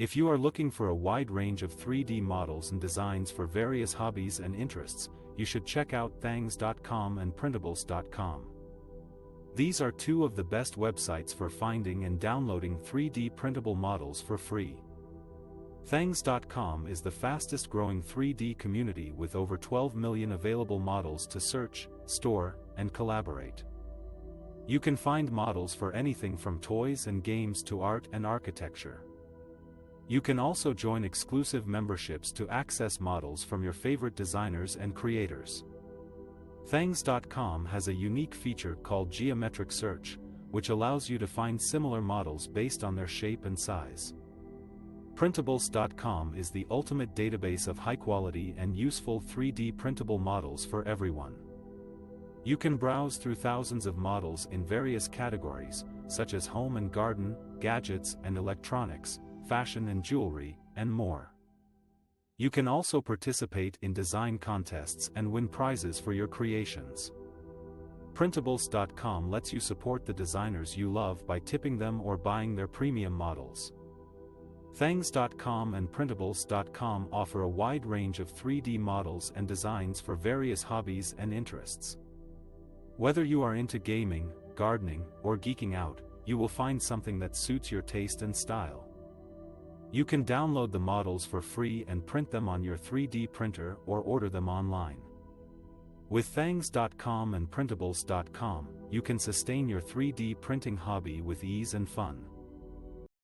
If you are looking for a wide range of 3D models and designs for various hobbies and interests, you should check out thangs.com and printables.com. These are two of the best websites for finding and downloading 3D printable models for free. Thangs.com is the fastest growing 3D community with over 12 million available models to search, store, and collaborate. You can find models for anything from toys and games to art and architecture. You can also join exclusive memberships to access models from your favorite designers and creators. Thangs.com has a unique feature called geometric search, which allows you to find similar models based on their shape and size. Printables.com is the ultimate database of high-quality and useful 3D printable models for everyone. You can browse through thousands of models in various categories, such as home and garden, gadgets and electronics, fashion and jewelry, and more. You can also participate in design contests and win prizes for your creations. Printables.com lets you support the designers you love by tipping them or buying their premium models. Thangs.com and printables.com offer a wide range of 3D models and designs for various hobbies and interests. Whether you are into gaming, gardening, or geeking out, you will find something that suits your taste and style. You can download the models for free and print them on your 3D printer or order them online. With Thangs.com and printables.com, you can sustain your 3D printing hobby with ease and fun.